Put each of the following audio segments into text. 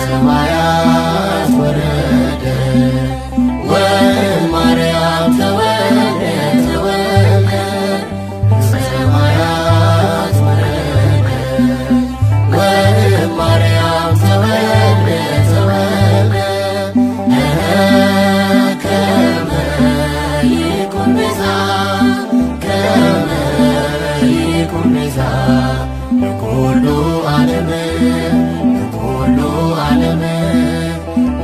ከሰማያት ወረደ ወማርያም ተወልደ ተወልደ ከሰማያት ወረደ ወማርያም ተወልደ ተወልደ ከመ ይኩን ቤዛ ከመ ይኩን ቤዛ ለኩሉ ዓለም ለኩሉ ዓለም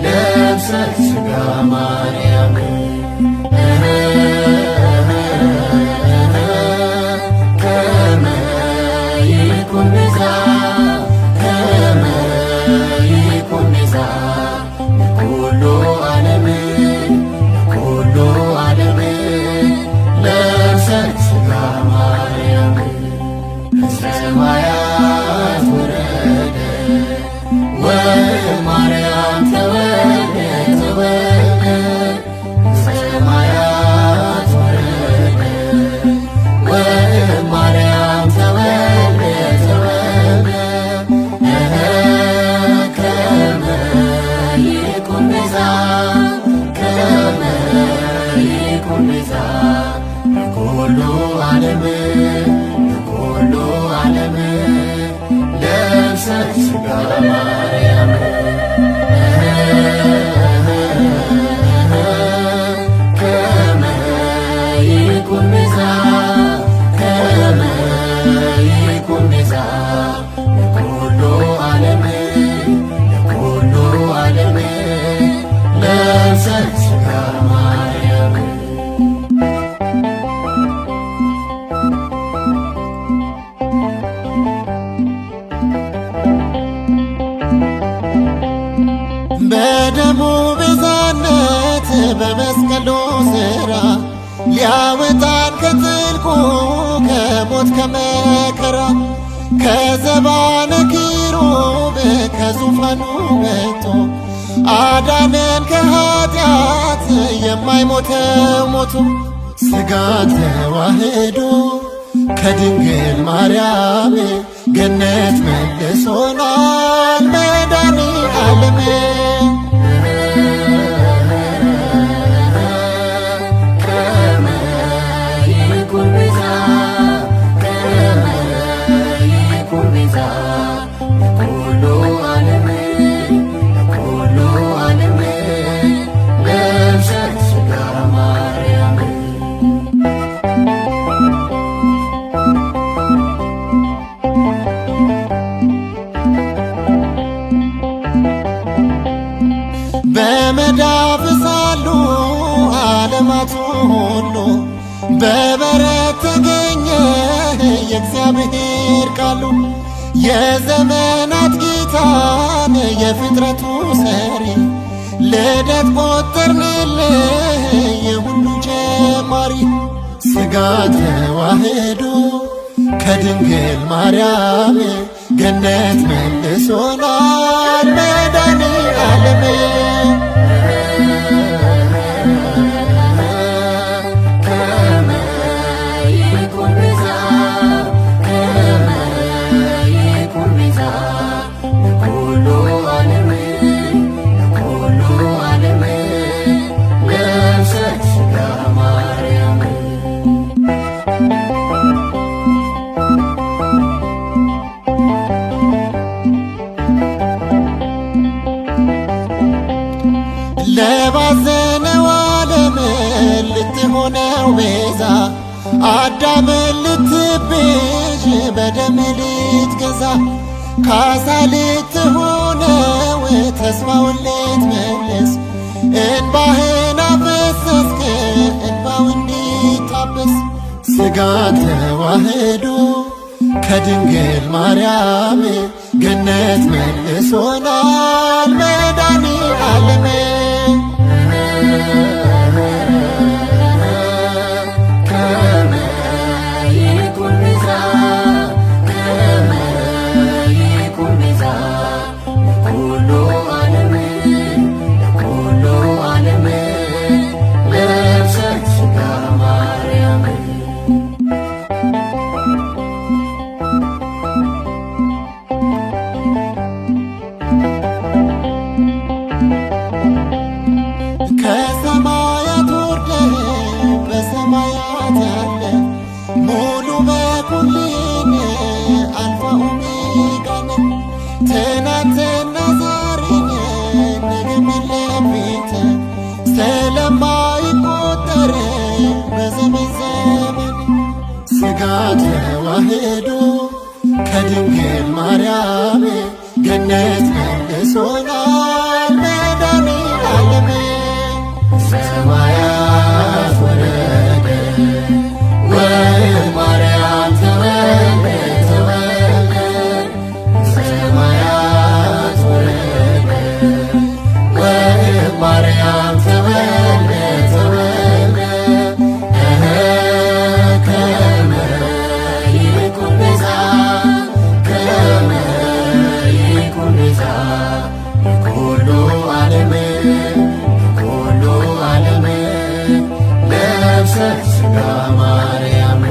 ለብሰት ሥጋ ማርያም ከመ ይኩን ቤዛ ከመ ይኩን ቤዛ ለኩሉ ዓለም ለኩሉ ዓለም ለብሰት ሥጋ ማርያም ከሰማያት ወረደ ወማርያም ተወልደ ተወልደ ከሰማያት ወረደ ወማርያም ተወልደ ተወልደ ከመ ይኩን ቤዛ ከመ ይኩን ቤዛ ለኩሉ ዓለም ለኩሉ ዓለም ለብሰት ሥጋ ማርያም ከመ ይኩን ቤዛ ከመ ይኩን ቤዛ ለኩሉ ዓለም ለኩሉ ዓለም ለብሰት ሥጋ ማርያም በደሙ ቤዛነት በመስቀሉ ሥራ ሊያወጣን ከጥልቁ ከሞት ከመከራ ከዘባነ ኪሩብ ከዙፋኑ መጥቶ አዳነን ከኃጢአት የማይሞተው ሞቱ ሥጋን ተዋህዶ ከድንግል ማርያም ገነት መልሶናል መድኃኔዓለም ከመ ይኩን ቤዛ ከመ ይኩን ቤዛ ለኩሉ ዓለም ለኩሉ ዓለም ለብሰት ሥጋ ማርያም በመዳፍ ሳሉ ዓለማቱ ሁሉ በበረት ተገኘ የእግዚአብሔር ቃሉ የዘመናት ጌታን የፍጥረቱ ሰሪ ልደት ቆጠርንልህ የሁሉ ጀማሪ ሥጋ ተዋህዶ ከድንግል ማርያም ገነት መልሶናል መድኃኔዓለም ከመ ይኩን ቤዛ ከመ ይኩን ቤዛ ለኩሉ ዓለም ለኩሉ ዓለም ለብሰት ሥጋ ማርያም ለባዘነው ዓለም ልትሆነው ቤዛ አዳምን ልትቤዥ በደም ልትገዛ ካሳ ልትሆነው ተስፋውን ልትመልስ እንባህን አፈሰስክ እንባው እንዲታበስ ሥጋን ተዋህዶ ከድንግል ማርያም ገነት መልሶናል መድኃኔዓለም ከመ ይኩን ቤዛ ከመ ይኩን ቤዛ ለኩሉ ዓለም ለኩሉ ዓለም ለብሰት ሥጋ ማርያም ተዋህዶ ከድንግል ማርያም ገነት መልሶናል መድኃኔዓለም ሰማያት ወረደ ወማርያም ተወልደ ተወልደ ሰማያት ወረደ ወማርያም ተወልደ ተወልደ ከመ ይኩን ቤዛ ከመ ይኩን ቤዛ ለኩሉ ዓለም ለኩሉ ዓለም ነፍሰ ሥጋ ማርያም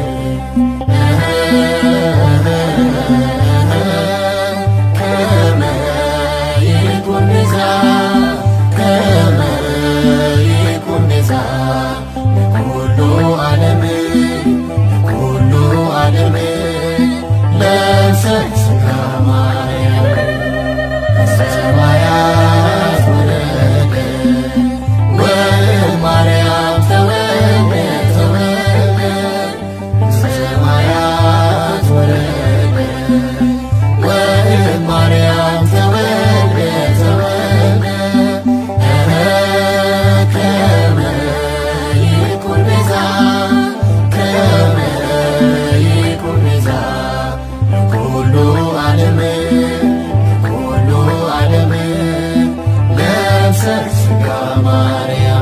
ከመ ይኩን ቤዛ ከመ ይኩን ቤዛ ለኩሉ ዓለም ለኩሉ ዓለም ነፍሰ ሥጋ ማርያም ሰማያት ወረደ ወማርያም ተወልደ ተወልደ ሰማያት ወረደ ወማርያም ተወልደ ተወልደ ከመ ይኩን ቤዛ ከመ ይኩን ቤዛ ለኩሉ ዓለም ለኩሉ ዓለም ነፍሰ ሥጋ ማርያም